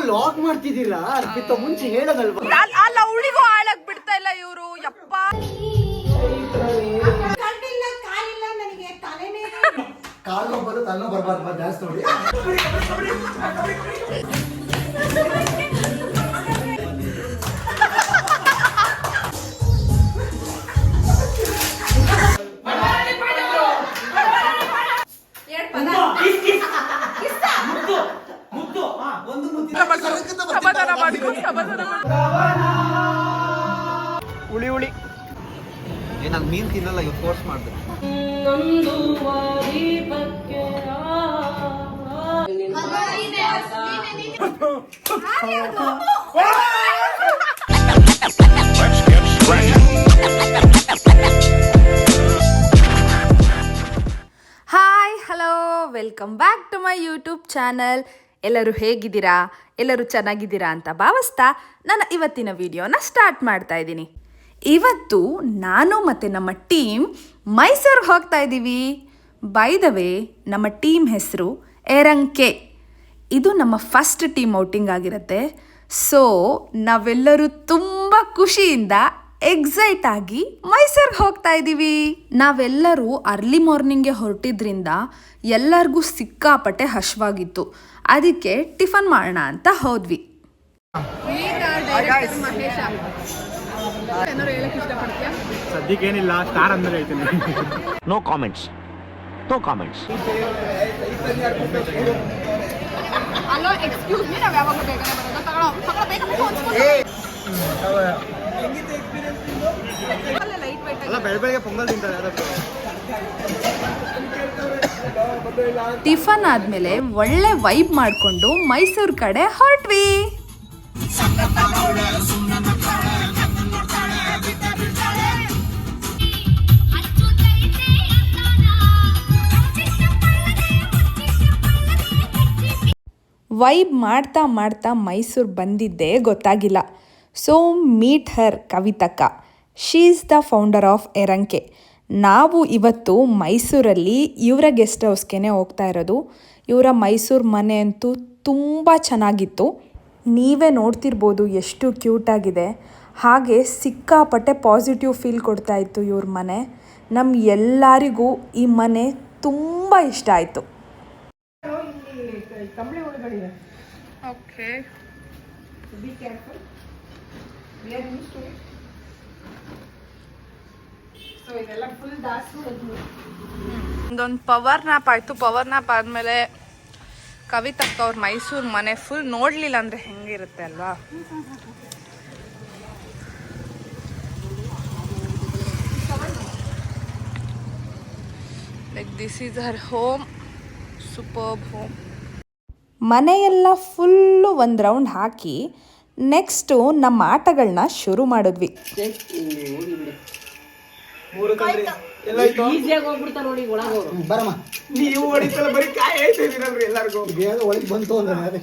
Lock ಮಾಡ್ತಿದ್ದೀರಾ ಅರ್ಪಿತ ಮುಂಚೆ ಹೇಳೋದಲ್ವಾ ಅಲ್ಲ ಅವಳಿಗೂ ಆಳಕ್ ಬಿಡ್ತಾ ಇಲ್ಲ ಇವರು ಯಪ್ಪ ಕಾಲು ಬರು ತನ್ನ ಬರ್ಬಾರ್ದು ಡ್ಯಾನ್ಸ್ ನೋಡಿ ಉಳಿ ಉಳಿ ನಾನು ಮೀನ್ ತಿನ್ನಲ್ಲ ಇವ್ ಫೋರ್ಸ್ ಮಾಡಿದೆ hi hello welcome back to my YouTube channel. ಎಲ್ಲರೂ ಹೇಗಿದ್ದೀರಾ? ಎಲ್ಲರೂ ಚೆನ್ನಾಗಿದ್ದೀರಾ ಅಂತ ಭಾವಿಸ್ತಾ ನಾನು ಇವತ್ತಿನ ವಿಡಿಯೋನ ಸ್ಟಾರ್ಟ್ ಮಾಡ್ತಾ ಇದ್ದೀನಿ. ಇವತ್ತು ನಾನು ಮತ್ತು ನಮ್ಮ ಟೀಮ್ ಮೈಸೂರಿಗೆ ಹೋಗ್ತಾ ಇದ್ದೀವಿ. ಬೈ ದ ವೇ ನಮ್ಮ ಟೀಮ್ ಹೆಸರು ಎರಂಕೆ. ಇದು ನಮ್ಮ ಫಸ್ಟ್ ಟೀಮ್ ಔಟಿಂಗ್ ಆಗಿರುತ್ತೆ. ಸೊ ನಾವೆಲ್ಲರೂ ತುಂಬ ಖುಷಿಯಿಂದ ಎಕ್ಸೈಟ್ ಆಗಿ ಮೈಸೂರಿಗೆ ಹೋಗ್ತಾ ಇದ್ದೀವಿ. ನಾವೆಲ್ಲರೂ ಅರ್ಲಿ ಮಾರ್ನಿಂಗ್ಗೆ ಹೊರಟಿದ್ರಿಂದ ಎಲ್ಲರಿಗೂ ಸಿಕ್ಕಾಪಟ್ಟೆ ಹಶ್ವಾಗಿತ್ತು. ಅದಕ್ಕೆ ಟಿಫನ್ ಮಾಡೋಣ ಅಂತ ಹೋದ್ವಿ. ಸದ್ಯಕ್ಕೇನಿಲ್ಲ, ಸ್ಟಾರ್ ಅಂದ್ರೆ ಹೇಳ್ತೀನಿ. No comments, no comments. Hello excuse me, ನಾವು ಯಾವಾಗ ಬೇಗನೆ ಬರೋದು? ತಗೊಳ್ಳೋ ಬೇಗ ಬೆಳಗ್ಗೆ ಪೊಂಗಲ್ ತಿಂತಾರೆ. ಟಿಫನ್ ಆದ್ಮೇಲೆ ಒಳ್ಳೆ ವೈಬ್ ಮಾಡಿಕೊಂಡು ಮೈಸೂರು ಕಡೆ ಹೊರಟ್ವಿ. ವೈಬ್ ಮಾಡ್ತಾ ಮಾಡ್ತಾ ಮೈಸೂರು ಬಂದಿದ್ದೇ ಗೊತ್ತಾಗಿಲ್ಲ. ಸೊ ಮೀಟ್ ಹರ್ ಕವಿತಕ್ಕ. She is the founder of ಎರಂಕೆ. ನಾವು ಇವತ್ತು ಮೈಸೂರಲ್ಲಿ ಇವರ ಗೆಸ್ಟ್ ಹೌಸ್ಗೆ ಹೋಗ್ತಾ ಇರೋದು. ಇವರ ಮೈಸೂರು ಮನೆ ಅಂತೂ ತುಂಬ ಚೆನ್ನಾಗಿತ್ತು. ನೀವೇ ನೋಡ್ತಿರ್ಬೋದು ಎಷ್ಟು ಕ್ಯೂಟಾಗಿದೆ. ಹಾಗೆ ಸಿಕ್ಕಾಪಟ್ಟೆ ಪಾಸಿಟಿವ್ ಫೀಲ್ ಕೊಡ್ತಾ ಇತ್ತು ಇವ್ರ ಮನೆ. ನಮ್ಮ ಎಲ್ಲರಿಗೂ ಈ ಮನೆ ತುಂಬ ಇಷ್ಟ ಆಯಿತು. ಓಕೆ, ಒಂದೊಂದು ಪವರ್ ನ್ಯಾಪ್ ಆಯಿತು. ಪವರ್ ನ್ಯಾಪ್ ಆದಮೇಲೆ ಕವಿತಕ್ಕ ಅವ್ರ ಮೈಸೂರು ಮನೆ ಫುಲ್ ನೋಡಲಿಲ್ಲ ಅಂದರೆ ಹೆಂಗಿರುತ್ತೆ ಅಲ್ವಾ. Like this is her home, superb home. ಮನೆಯೆಲ್ಲ ಫುಲ್ಲು ಒಂದು ರೌಂಡ್ ಹಾಕಿ ನೆಕ್ಸ್ಟು ನಮ್ಮ ಆಟಗಳನ್ನ ಶುರು ಮಾಡಿದ್ವಿ. ಬರಮ್ಮ, ನೀವು ಹೊಡಿತಲ್ಲ, ಬರೀ ಕಾಯಿ ಹೇಳ್ತಿದ್ದೀರಲ್ರಿ ಎಲ್ಲರಿಗೂ. ಬೇಗ ಒಳಗೆ ಬಂತು ಅಂದ್ರೆ ನಾನೇ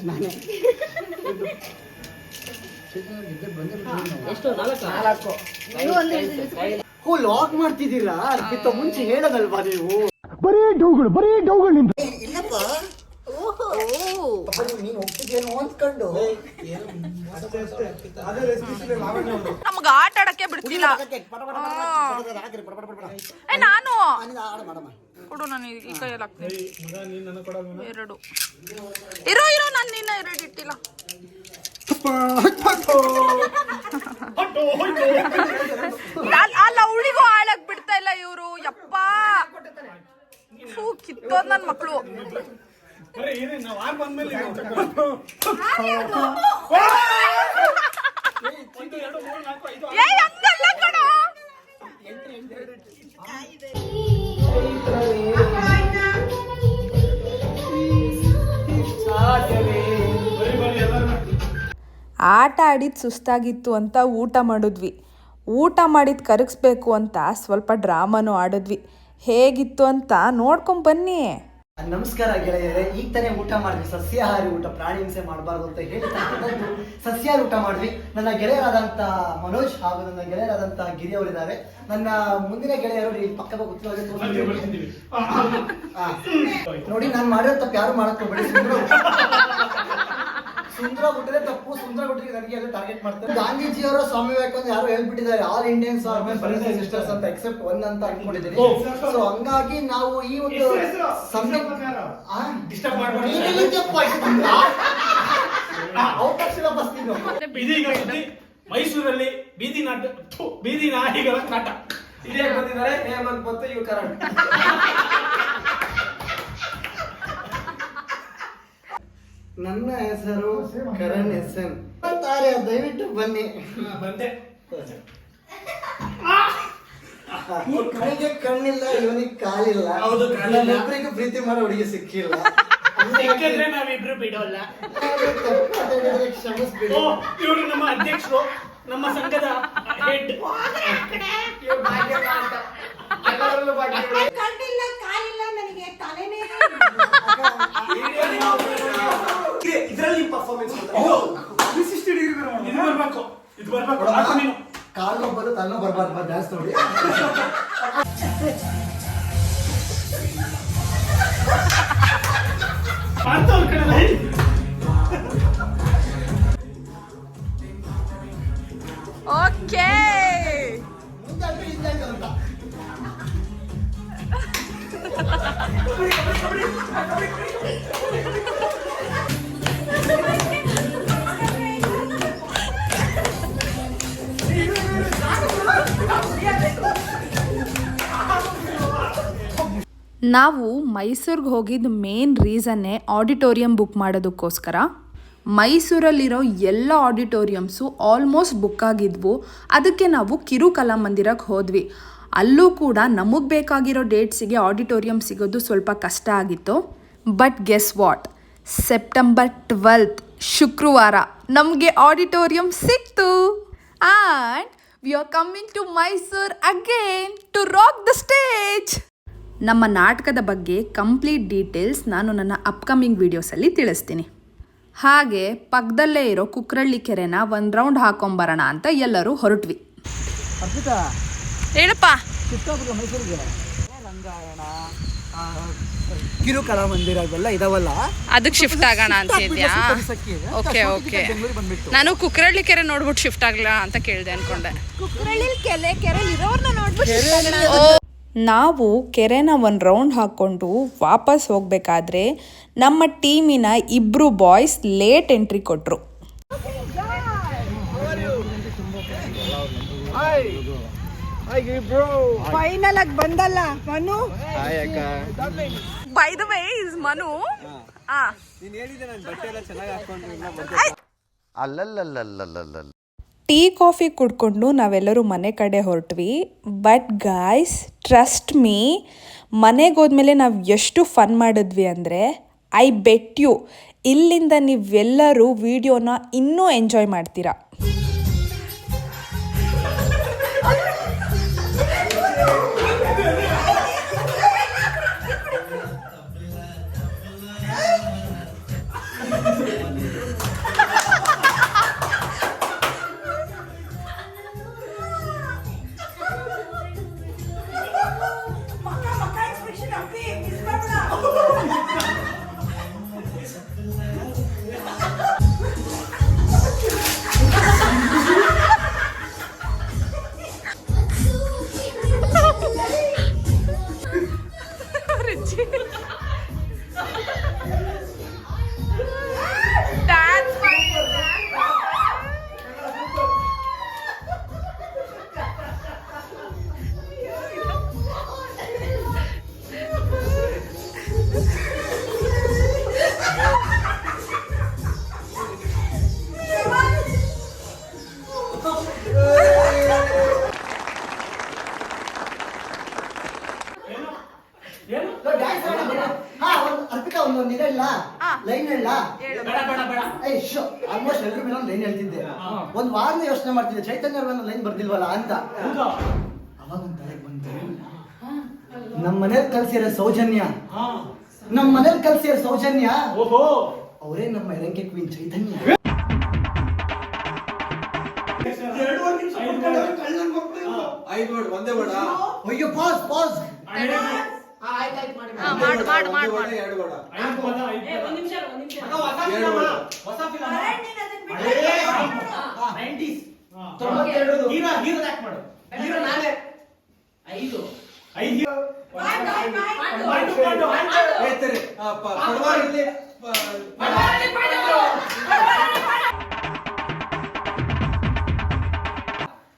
ಲಾಕ್ ಮಾಡ್ತಿದ್ದೀರಾ ಅರ್ಪಿತ ಮುಂಚೆ ಹೇಳೋದಲ್ವಾ ನೀವು? ಬರೀ ಡೌಗಳು ಇಲ್ಲಪ್ಪ. ನೀನು ಹೋಗ್ತಿದ್ದೇನೋ ಅಂದ್ಕೊಂಡು ನಮ್ಗೆ ಆಟ ಆಡಕ್ಕೆ ಬಿಡ್ತಿಲ್ಲ. ನಾನು ಕೊಡು, ನಾನು ಈ ಕೈಯಲ್ಲಿ ಹಾಕ್ತೀನಿ. ಎರಡು ಇರೋ ನಾನು ನಿನ್ನ ಎರಡು ಇಟ್ಟಿಲ್ಲ. ಅಲ್ಲ ಅವಳಿಗೂ ಆಳಕ್ ಬಿಡ್ತಾ ಇಲ್ಲ ಇವರು ಯಪ್ಪ. ಕಿತ್ತೋದ್ ನನ್ನ ಮಕ್ಕಳು. ಆಟ ಆಡಿದ್ ಸುಸ್ತಾಗಿತ್ತು ಅಂತ ಊಟ ಮಾಡಿದ್ವಿ. ಊಟ ಮಾಡಿದ್ ಕರಗಿಸ್ಬೇಕು ಅಂತ ಸ್ವಲ್ಪ ಡ್ರಾಮಾನು ಆಡಿದ್ವಿ. ಹೇಗಿತ್ತು ಅಂತ ನೋಡ್ಕೊಂಡ್ ಬನ್ನಿ. ನಮಸ್ಕಾರ ಗೆಳೆಯರೇ. ಈಗ ತಾನೇ ಊಟ ಮಾಡಿದ್ವಿ, ಸಸ್ಯಾಹಾರಿ ಊಟ, ಪ್ರಾಣಿ ಹಿಂಸೆ ಮಾಡಬಾರ್ದು ಅಂತ ಹೇಳಿ ಸಸ್ಯಾಹಾರಿ ಊಟ ಮಾಡಿದ್ವಿ. ನನ್ನ ಗೆಳೆಯರಾದಂಥ ಮನೋಜ್ ಹಾಗೂ ನನ್ನ ಗೆಳೆಯರಾದಂಥ ಗಿರಿ ಅವರಿದ್ದಾರೆ. ನನ್ನ ಮುಂದಿನ ಗೆಳೆಯರು ಇಲ್ಲಿ ಪಕ್ಕದ ನೋಡಿ, ನಾನು ಮಾಡಿರೋ ತಪ್ಪು ಯಾರು ಮಾಡಕ್ ಹೋಗ್ಬೇಡಿ. ಸುಂದರ ಹುಟ್ಟಿದ್ರೆ ತಪ್ಪು, ಸುಂದರ ಹುಟ್ಟಿದ್ರೆ ನನಗೆ ಎಲ್ಲ ಟಾರ್ಗೆಟ್ ಮಾಡ್ತಾರೆ. ಗಾಂಧೀಜಿಯವರ, ಸ್ವಾಮಿ ವಿವೇಕಾನಂದ ಯಾರು ಹೇಳ್ಬಿಟ್ಟಿದ್ದಾರೆ, all Indians are my brothers and sisters ಅಂತ, ಎಕ್ಸೆಪ್ಟ್ ಒನ್ ಅಂತ ಅನ್ಕೊಂಡಿದ್ದೀನಿ. ಸೊ ಹಂಗಾಗಿ ನಾವು ಈ ಒಂದು ಡಿಸ್ಟರ್ಬ್ ಮಾಡ್ಬಾರ್ದು. ಔಟ್ ಆಫ್ ಸಿಲೆಬಸ್ ಇದು. ಇದೀಗ ಸುದ್ದಿ, ಮೈಸೂರಲ್ಲಿ ಬೀದಿ ನಾಯಿಗಳ ಕಾಟ. ಇದೇ ಬಂದಿದ್ದಾರೆ ಹೇಮಂತ್ ಮತ್ತು ಇವು ಕರಣ್. ನನ್ನ ಹೆಸರು ಕರಣ್ ಎಸ್.ಎನ್. ದಯವಿಟ್ಟು ಬನ್ನಿ. ಬಂದೆ. ಕಣ್ಣಿಗೆ ಕಣ್ಣಿಲ್ಲ, ಇವನಿಗೆ ಕಾಲಿಲ್ಲ. ಹೌದು, ಕಾಲಿಲ್ಲ. ನನ್ನೊಬ್ಬರಿಗೆ ಪ್ರೀತಿ ಮಾಡೋ ಹುಡುಗಿ ಸಿಕ್ಕಿಲ್ಲ. ಸಿಕ್ಕಿದ್ರೆ ನಾವಿಬ್ರು ಬಿಡೋಲ್ಲ. ಕ್ಷಮಿಸ್ಬಿಡಿ. ಇವರು ನಮ್ಮ ಅಧ್ಯಕ್ಷರು, ನಮ್ಮ ಸಂಘದ ಹೆಡ್. ಕಣ್ಣಿಲ್ಲ ಕಾಲಿಲ್ಲ ನನಗೆ ತಲೆನೇ ಇದರಲ್ಲಿ ಪರ್ಫಾರ್ಮೆನ್ಸ್ ಇದು ಬರ್ಬೇಕು. ನೀನು ಕಾಲು ಬರೋ ತನ್ನ ಬರ್ಬಾರ್ದು ಡ್ಯಾನ್ಸ್ ನೋಡಿ. ಮಾಡ್ತಾವ್ ಕಣಲ್ಲ. ಓಕೆ, ನಾವು ಮೈಸೂರಿಗೆ ಹೋಗಿದ್ದ ಮೇನ್ ರೀಸನ್ನೇ ಆಡಿಟೋರಿಯಂ ಬುಕ್ ಮಾಡೋದಕ್ಕೋಸ್ಕರ. ಮೈಸೂರಲ್ಲಿರೋ ಎಲ್ಲ ಆಡಿಟೋರಿಯಮ್ಸು ಆಲ್ಮೋಸ್ಟ್ ಬುಕ್ ಆಗಿದ್ವು. ಅದಕ್ಕೆ ನಾವು ಕಿರು ಕಲಾಮಂದಿರಕ್ಕೆ ಹೋದ್ವಿ. ಅಲ್ಲೂ ಕೂಡ ನಮಗೆ ಬೇಕಾಗಿರೋ ಡೇಟ್ಸಿಗೆ ಆಡಿಟೋರಿಯಂ ಸಿಗೋದು ಸ್ವಲ್ಪ ಕಷ್ಟ ಆಗಿತ್ತು. ಬಟ್ ಗೆಸ್ ವಾಟ್, ಸೆಪ್ಟೆಂಬರ್ 12 ಶುಕ್ರವಾರ ನಮಗೆ ಆಡಿಟೋರಿಯಂ ಸಿಕ್ತು. And we are coming to Mysore again to rock the stage. ನಮ್ಮ ನಾಟಕದ ಬಗ್ಗೆ ಕಂಪ್ಲೀಟ್ ಡೀಟೇಲ್ಸ್ ನಾನು ನನ್ನ ಅಪ್ಕಮಿಂಗ್ ವೀಡಿಯೋಸಲ್ಲಿ ತಿಳಿಸ್ತೀನಿ. ಹಾಗೆ ಪಕ್ಕದಲ್ಲೇ ಇರೋ ಕುಕ್ರಳ್ಳಿ ಕೆರೆನ ಒಂದು ರೌಂಡ್ ಹಾಕೊಂಬರೋಣ ಅಂತ ಎಲ್ಲರೂ ಹೊರಟ್ವಿ. ಅರ್ಪಿತಾ, ಹೇಳಪ್ಪ. ಚಿಕ್ಕಬಳ್ಳಾಪುರ ಮೈಸೂರಿಗೆ ರಂಗಾಯಣ, ಕಿರು ಕಲಾಮಂದಿರ ಇವೆಲ್ಲ ಇದಾವಲ್ಲ, ಅದಕ್ಕೆ ಶಿಫ್ಟ್ ಆಗೋಣ ಅಂತ ಇದೆಯಾ? Okay okay. ನಾನು ಕುಕ್ರಳ್ಳಿ ಕೆರೆ ನೋಡ್ಬಿಟ್ಟು ಶಿಫ್ಟ್ ಆಗಲ್ಲ ಅಂತ ಕೇಳಿದೆ ಅನ್ಕೊಂಡೆ. ಕುಕ್ರಳ್ಳಿ ಕೆರೆ ಇರೋರ್ನ ನೋಡ್ಬಿಟ್ಟು ನಾವು ಕೆರೆನ ಒಂದು ರೌಂಡ್ ಹಾಕ್ಕೊಂಡು ವಾಪಸ್ ಹೋಗಬೇಕಾದ್ರೆ ನಮ್ಮ ಟೀಮಿನ ಇಬ್ಬರು ಬಾಯ್ಸ್ ಲೇಟ್ ಎಂಟ್ರಿ ಕೊಟ್ಟರು. ಫೈನಲ್ ಆಗಿ ಬಂದಲ್ಲ Manu. By the way is Manu. Tea coffee ಕುಡ್ಕೊಂಡು ನಾವೆಲ್ಲರೂ ಮನೆ ಕಡೆ ಹೊರಟ್ವಿ. ಬಟ್ ಗಾಯ್ಸ್, ಟ್ರಸ್ಟ್ ಮೀ, ಮನೆಗೆ ಹೋದ್ಮೇಲೆ ನಾವು ಎಷ್ಟು ಫನ್ ಮಾಡಿದ್ವಿ ಅಂದರೆ, ಐ ಬೆಟ್ ಯು ಇಲ್ಲಿಂದ ನೀವೆಲ್ಲರೂ ವಿಡಿಯೋನ ಇನ್ನೂ ಎಂಜಾಯ್ ಮಾಡ್ತೀರಾ. ಆಲ್ಮೋಸ್ಟ್ ಎಲ್ಲರೂ ಮೇಲೆ ಲೈನ್ ಹೇಳ್ತಿದ್ದೆ. ಒಂದ್ ವಾರನೇ ಯೋಚನೆ ಮಾಡ್ತಿದ್ದೆ, ಚೈತನ್ಯ ಲೈನ್ ಬರ್ದಿಲ್ವಲ್ಲ ಅಂತ. ಅವಾಗ ಒಂದ್ ತಲೆಗೆ ಬಂತು, ನಮ್ ಮನೇಲಿ ಕಲ್ಸಿರೋ ಸೌಜನ್ಯ, ಅವರೇ ನಮ್ಮ ಎರಂಕೆ ಕ್ವೀನ್ ಚೈತನ್ಯ. ಅಯ್ಯೋ ಪಾಸ್ ಆಯ್ತಾಯ್ತು. ಹೊಸ ಫಿಲಮ್ ಕರಣ್ ನೀನ್ ಅದನ್ನ ಬಿಟ್ಟು ಹಳೇ ಹಾ. 90s ಹಾ. 92 ಹೀರೋ ಆಕ್ಟ್ ಮಾಡು ಹೀರೋ ನಾನೇ 5 ಹೀರೋ ಬಾಯ್ ಬಾಯ್ ಬಾಯ್ ಹೇಳ್ತಾರೆ ಪಡವಾರಲ್ಲಿ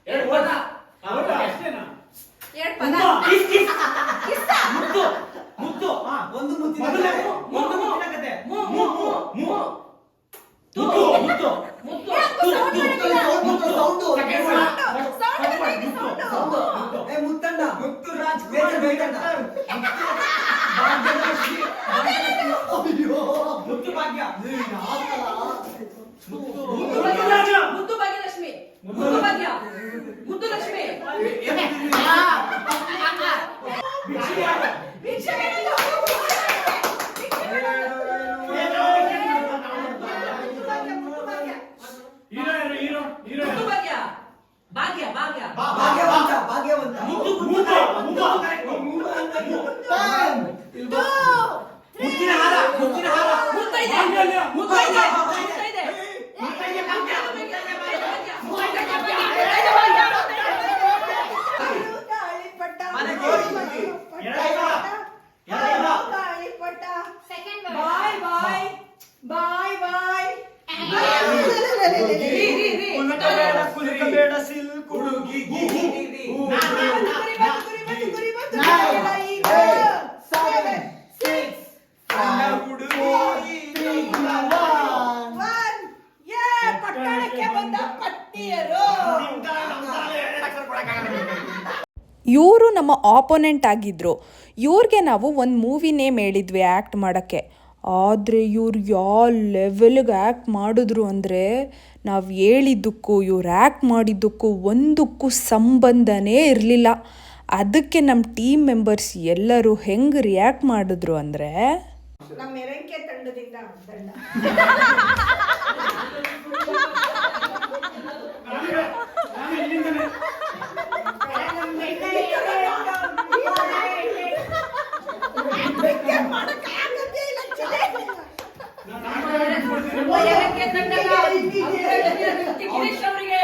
ಎರಡು ಓಟ ಅಷ್ಟೇನಾ? ಎರಡ್ ಪದ ಮುದ್ದು ಮುದ್ದು ಒಂದು ಮುತ್ತಿನ ಮೊದಲೇ ಕಥೆ. ಒಂದು ಮುತ್ತಿನ ಕತೆ ಮು ಮು ಮು ಮುದ್ದು ಮುದ್ದು ಮುದ್ದು ಸೌಂಡು. ಸೆಕೆಂಡ್ ಏ ಮುತ್ತಣ್ಣ ಮುತ್ತು ರಾಜ್ ಬೇಕಣ್ಣ ಮುದ್ದು ಭಾಗ್ಯ ಮುದ್ದು ಭಾಗ್ಯಲಕ್ಷ್ಮಿ ಮುದ್ದು ಭಾಗ್ಯ ಮುದ್ದು ಲಕ್ಷ್ಮಿ ಹೀರೋ ಯಾರು? ಹೀರೋ ಹೀರೋ ಮುದ್ದು ಭಾಗ್ಯ ಭಾಗ್ಯ ಭಾಗ್ಯ ಭಾಗ್ಯವಂತ ಭಾಗ್ಯವಂತ ಮುತ್ತಿನ ಹಾರ ಮುತ್ತಿನ ಹಾರ ಮುತ್ತೈದೆ ಮಾಂಗಲ್ಯ. ಮುತ್ತೈದೆ ಮುತ್ತೈದೆ ಬಾಯ್ ಬಾಯ್ ಬಾಯ್ ಬಾಯ್ ಬೇಡ ಸಿಲ್ಕ್ ಹುಡುಗಿ ಪಟ್ಟಣಕ್ಕೆ ಬಂದ ಪಟ್ಟಿಯರು ಇವರು ನಮ್ಮ ಆಪೋನೆಂಟ್ ಆಗಿದ್ದರು. ಇವ್ರಿಗೆ ನಾವು ಒಂದು ಮೂವಿ ನೇಮ್ ಹೇಳಿದ್ವಿ ಆ್ಯಕ್ಟ್ ಮಾಡೋಕ್ಕೆ. ಆದರೆ ಇವ್ರು ಯಾವ ಲೆವೆಲ್ಗೆ ಆ್ಯಕ್ಟ್ ಮಾಡಿದ್ರು ಅಂದರೆ ನಾವು ಹೇಳಿದ್ದಕ್ಕೂ ಇವ್ರು ಆ್ಯಕ್ಟ್ ಮಾಡಿದ್ದಕ್ಕೂ ಒಂದಕ್ಕೂ ಸಂಬಂಧನೇ ಇರಲಿಲ್ಲ. ಅದಕ್ಕೆ ನಮ್ಮ ಟೀಮ್ ಮೆಂಬರ್ಸ್ ಎಲ್ಲರೂ ಹೆಂಗೆ ರಿಯಾಕ್ಟ್ ಮಾಡಿದ್ರು ಅಂದರೆ ನಮ್ಮ ಮೆರವಣಿಗೆ ತಂಡದಿಂದ ದಂಡ ನಾನು ಇಲ್ಲಿಂದನೇ ವಯಸ್ಸಿಗೆ ತಂಡಗ ಗಿರೀಶ್ ಅವರಿಗೆ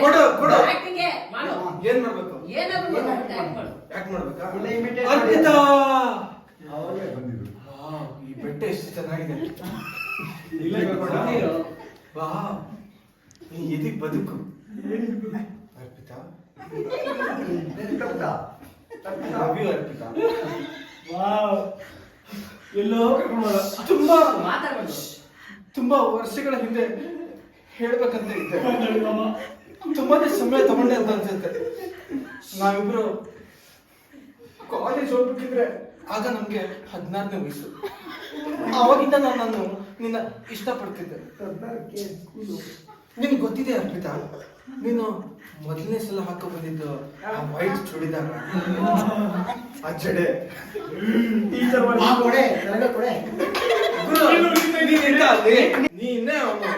ಕೊಡು ಕೊಡು ಆಕ್ಟಿಂಗ್ ಮಾಡು ಏನ್ ಮಾಡ್ಬೇಕು ಏನಾದ್ರು ಆಕ್ಟ್ ಮಾಡು ಯಾಕೆ ಮಾಡ್ಬೇಕಾ ಇಲ್ಲ, imitate ಅರ್ಪಿತಾ ಅವರೇ ಈ ಬೆಟ್ಟ ಎಷ್ಟು ಚೆನ್ನಾಗಿದೆ ಇಲ್ಲ, ಬಂದಿರೋ. ಬಾ ನೀ ಎದಿಗ್ ಬದುಕು Arpita love you Arpita wow ಎಲ್ಲೋ ಕರ್ಕೊಂಡು ಹೋದ. ತುಂಬಾ ಮಾತಾಡ್ಬಾರ್ದು ತುಂಬಾ ವರ್ಷಗಳ ಹಿಂದೆ ಹೇಳ್ಬೇಕಂತ ಇದ್ದೆ ತುಂಬಾನೇ ಸಮಯ ತಗೊಂಡೆ ಅಂತ ಅನ್ಸುತ್ತೆ. ನಾವಿಬ್ರು ಕಾಲೇಜ್ ಹೋಗ್ಬೇಕಿದ್ರೆ ಆಗ ನಮ್ಗೆ 16ನೇ ವಯಸ್ಸು. ಅವಾಗಿಂದ ನಾನು ನಿನ್ನ ಇಷ್ಟಪಡ್ತಿದ್ದೆ. ನಿನ್ಗೆ ಗೊತ್ತಿದೆ ಅರ್ಪಿತಾ, ನೀನು ಮೊದಲನೇ ಸಲ ಹಾಕೋ ಬಂದಿದ್ದು ಆ ವೈಟ್ ಚೂಡಿದಾರ, ಆ ಜಡೆ, ಟೀಚರ್ ಕೊಡೆ ನನಗೆ ಕೊಡೆ ನೀನೇ ಅವನು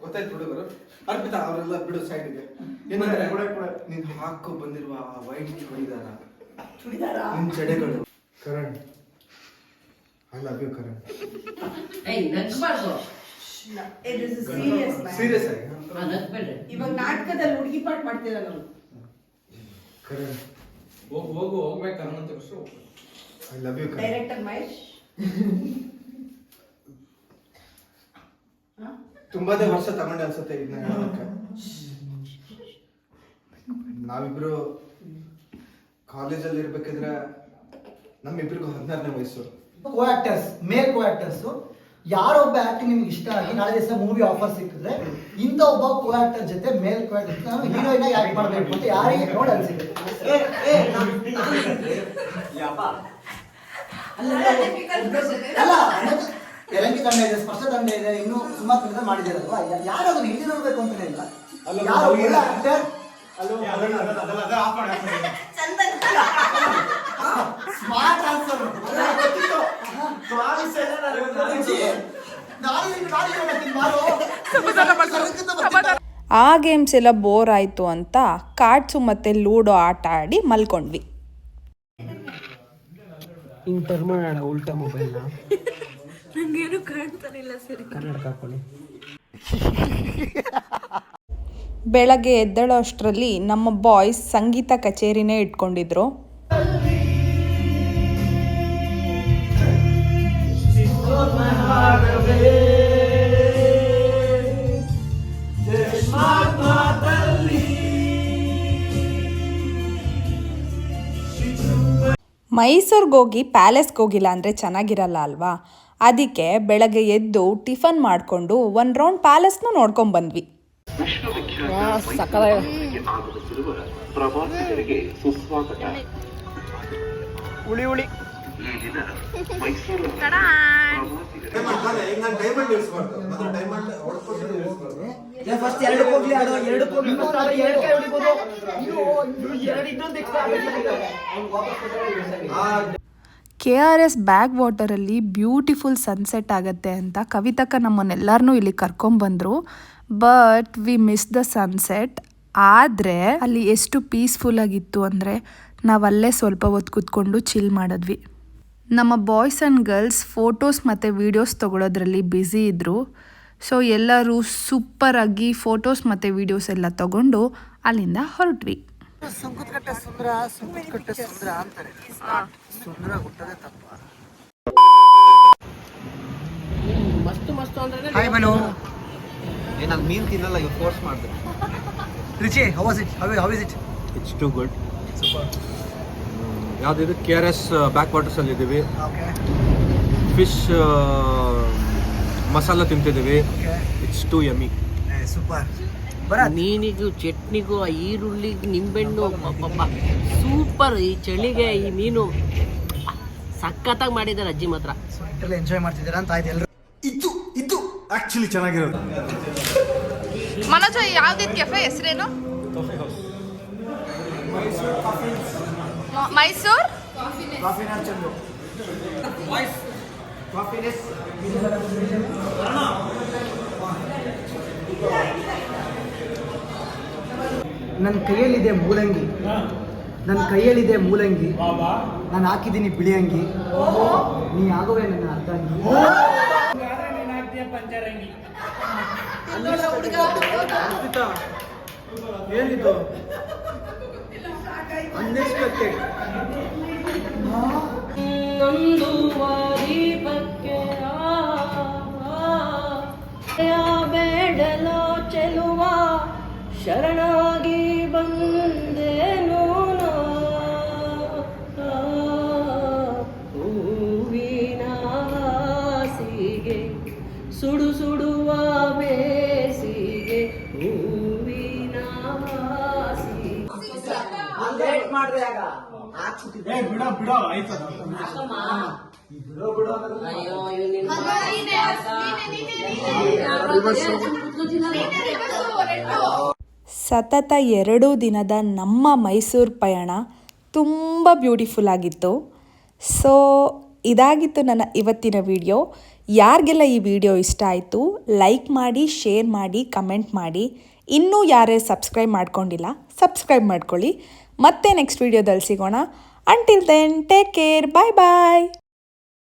ಗೊತ್ತಾಯ್ತು ಹುಡುಗರು. ಅರ್ಪಿತಾ ಅವರೆಲ್ಲ ಬಿಡು ಸೈಡ್ಗೆ. ಏನಂದ್ರೆ ನೀನ್ ಹಾಕೋ ಬಂದಿರುವ ಆ ವೈಟ್ ಚೂಡಿದಾರ, ನಿನ್ ಜಡೆಗಳು. Karan, I love you Karan. ಏಯ್ ನಗ್ಬಾರ್ದು ಸೀರಿಯಸ್ ಆಗಿ ನಗ್ಬೇಡ್ರಿ ಇವಾಗ ನಾಟಕದಲ್ಲಿ ಹುಡುಗಿ ಪಾಠ ಮಾಡ್ತಿಲ್ಲ ನಾವು ಕರಣ್, ಹೋಗ್ಬೇಕು ಅನ್ನೋ ತೋರಿಸು. I love you Karan. Director Mahesh ತುಂಬಾನೇ ವರ್ಷ ತಗೊಂಡೆ ಅನ್ಸುತ್ತೆ ಇದನ್ನ ಹೇಳೋದಕ್ಕೆ. ನಾವಿಬ್ರು ಕಾಲೇಜಲ್ಲಿ ಇರ್ಬೇಕಿದ್ರೆ ನಮ್ಮಿಬ್ರಿಗೂ 16ನೇ ವಯಸ್ಸು. ಕೋ ಆಕ್ಟರ್ಸ್, ಮೇಲ್ ಕೋ ಆಕ್ಟರ್ಸ್, ಯಾರೊಬ್ಬ ಆಕ್ಟಿಂಗ್ ನಿಮ್ಗೆ ಇಷ್ಟ ಆಗಿ ನಾಳೆ ದಿವಸ ಮೂವಿ ಆಫರ್ ಸಿಕ್ಕಿದ್ರೆ ಇಂಥ ಒಬ್ಬ ಕೋ ಆಕ್ಟರ್ ಜೊತೆ ಮೇಲ್ ಕೋ ಆಕ್ಟರ್ ಹೀರೋಯಿನ್ ಆಗಿ ಆಕ್ಟ್ ಮಾಡಬೇಕು ಅಂತ ಯಾರಿಗೆ ನೋಡಿ ಅನ್ಸಿದೆ? ಅಲ್ಲ, ತೆಲಂಗಿ ತಂಡ ಇದೆ, ಸ್ಪಷ್ಟ ತಂಡ ಇದೆ, ಇನ್ನು ಸುಮಾರು ತಂಡ ಮಾಡಿದಿರಲ್ವಾ? ಯಾರು ಅದನ್ನ ಹಿಡಿದಿರಬೇಕು ಅಂತಾನೆ ಇಲ್ಲ. ಯಾರು ಒಳ್ಳೆ ಆಕ್ಟರ್ ಸ್ಮಾರ್ಟ್ ಆನ್ಸರ್ ಆ ಗೇಮ್ಸ್ ಎಲ್ಲ ಬೋರ್ ಆಯಿತು ಅಂತ ಕಾರ್ಡ್ಸು ಮತ್ತು ಲೂಡೋ ಆಟ ಆಡಿ ಮಲ್ಕೊಂಡ್ವಿ. ಹಿಂಗೆ ಟರ್ನ್ ಮಾಡೋಣ ಉಲ್ಟಾ ಮೊಬೈಲ್ನ. ನನಗೇನು ಕಾಣ್ತಾನಿಲ್ಲ ಸರಿ. ಕನ್ನಡಕ ಹಾಕೊಳ್ಳಿ. ಬೆಳಗ್ಗೆ ಎದ್ದೇಳೋ ಅಷ್ಟರಲ್ಲಿ ನಮ್ಮ ಬಾಯ್ಸ್ ಸಂಗೀತ ಕಚೇರಿನೇ ಇಟ್ಕೊಂಡಿದ್ರು. ಮೈಸೂರಿಗೆ ಹೋಗಿ ಪ್ಯಾಲೇಸ್ಗೆ ಹೋಗಿಲ್ಲ ಅಂದರೆ ಚೆನ್ನಾಗಿರಲ್ಲ ಅಲ್ವಾ, ಅದಕ್ಕೆ ಬೆಳಗ್ಗೆ ಎದ್ದು ಟಿಫನ್ ಮಾಡಿಕೊಂಡು ಒಂದು ರೌಂಡ್ ಪ್ಯಾಲೇಸ್ನೂ ನೋಡ್ಕೊಂಡು ಬಂದ್ವಿ. ಫಸ್ಟ್ ಎರಡು ಹೋಗ್ಲಿ ಅದು ಎರಡು ಹೋಗ್ಲಿ ಎರಡು ಕೈ ಹೊಡಿಬೋದು. KRS ಬ್ಯಾಕ್ ವಾಟರಲ್ಲಿ ಬ್ಯೂಟಿಫುಲ್ ಸನ್ಸೆಟ್ ಆಗುತ್ತೆ ಅಂತ ಕವಿತಕ್ಕ ನಮ್ಮನ್ನೆಲ್ಲರನ್ನೂ ಇಲ್ಲಿ ಕರ್ಕೊಂಬಂದರು. But we miss the sunset. ಆದರೆ ಅಲ್ಲಿ ಎಷ್ಟು ಪೀಸ್ಫುಲ್ ಆಗಿತ್ತು ಅಂದರೆ ನಾವಲ್ಲೇ ಸ್ವಲ್ಪ ಹೊತ್ತು ಕೂತ್ಕೊಂಡು ಚಿಲ್ ಮಾಡಿದ್ವಿ. ನಮ್ಮ ಬಾಯ್ಸ್ ಆ್ಯಂಡ್ ಗರ್ಲ್ಸ್ ಫೋಟೋಸ್ ಮತ್ತು ವೀಡಿಯೋಸ್ ತೊಗೊಳೋದ್ರಲ್ಲಿ ಬ್ಯುಸಿ ಇದ್ದರು. ಸೊ ಎಲ್ಲರೂ ಸೂಪರಾಗಿ ಫೋಟೋಸ್ ಮತ್ತು ವೀಡಿಯೋಸ್ ಎಲ್ಲ ತೊಗೊಂಡು ಅಲ್ಲಿಂದ ಹೊರಟ್ವಿ. ಸುಂಕುತ್ಕಟ್ಟೆ ಸುಂದರ ಸುಂಕುತ್ಕಟ್ಟೆ ಸುಂದರ ಅಂತಾರೆ. ಸುಂದರ ಹುಟ್ಟದೆ ತಪ್ಪ. ಮಸ್ತು ಅಂದ್ರೆ ಹಾಯ್ ಮನು. ನಾನು ಮೀನು ತಿನ್ನಲ್ಲ, ಇವ್ ಫೋರ್ಸ್ ಮಾಡಿದೆ. Richie, how was it? How is it? It's too good. ಯಾವುದಿದೆ KRS ಬ್ಯಾಕ್ ವಾಟರ್ಸಲ್ಲಿ ಇದ್ದೀವಿ. ಓಕೆ. ಫಿಶ್ ಮಸಾಲ ತಿಂತಿದ್ದೀವಿ. It's too yummy. ಸೂಪರ್. ಮೀನಿಗೂ ಚಟ್ನಿಗೂ ಆ ಈರುಳ್ಳಿಗೆ ನಿಂಬೆಹಣ್ಣು ಸೂಪರ್. ಈ ಚಳಿಗೆ ಈ ಮೀನು ಸಖತ್ತಾಗಿ ಮಾಡಿದ್ದಾರೆ ಅಜ್ಜಿ ಮಾತ್ರ. ಎಂಜಾಯ್ ಮಾಡ್ತಿದ್ದೀರಾ ಅಂತ ಆಯ್ತು ಎಲ್ಲರೂ. ಇದು ಆಕ್ಚುಲಿ ಚೆನ್ನಾಗಿರೋದು. ಮನೋಜ, ಯಾವ್ದಿದ್ ಕೆಫೆ ಹೆಸರೇನು? ಮೈಸೂರ್ ನನ್ನ ಕೈಯಲ್ಲಿದೆ ಮೂಲಂಗಿ, ನನ್ನ ಕೈಯಲ್ಲಿದೆ ಮೂಲಂಗಿ, ನಾನು ಹಾಕಿದ್ದೀನಿ ಬಿಳಿ ಅಂಗಿ, ನೀ ಆಗುವೆ ನನ್ನ ಅರ್ಧಂಗಿ. ಏನಿದು ಅನ್ಎಕ್ಸ್ಪೆಕ್ಟೆಡ್. ಬೇಡಲೋ ಚೆಲುವ ಶರಣಾಗಿ ಬಂದೇನೋ ಹೂವಿನ ಹಾಸಿಗೆ ಸುಡು ಸುಡುವ ಬೇಸಿಗೆ ಹೂವಿನ ಹಾಸಿಗೆ. ಬಿಡ ಆಯ್ತು. ಸತತ 2 ದಿನದ ನಮ್ಮ ಮೈಸೂರು ಪಯಣ ತುಂಬ ಬ್ಯೂಟಿಫುಲ್ ಆಗಿತ್ತು. ಸೊ ಇದಾಗಿತ್ತು ನನ್ನ ಇವತ್ತಿನ ವಿಡಿಯೋ. ಯಾರಿಗೆಲ್ಲ ಈ ವಿಡಿಯೋ ಇಷ್ಟ ಆಯಿತು ಲೈಕ್ ಮಾಡಿ, ಶೇರ್ ಮಾಡಿ, ಕಮೆಂಟ್ ಮಾಡಿ. ಇನ್ನೂ ಯಾರ್ಯಾರು ಸಬ್ಸ್ಕ್ರೈಬ್ ಮಾಡ್ಕೊಂಡಿಲ್ಲ ಸಬ್ಸ್ಕ್ರೈಬ್ ಮಾಡ್ಕೊಳ್ಳಿ. ಮತ್ತೆ ನೆಕ್ಸ್ಟ್ ವಿಡಿಯೋದಲ್ಲಿ ಸಿಗೋಣ. Until then take care. Bye ಬಾಯ್.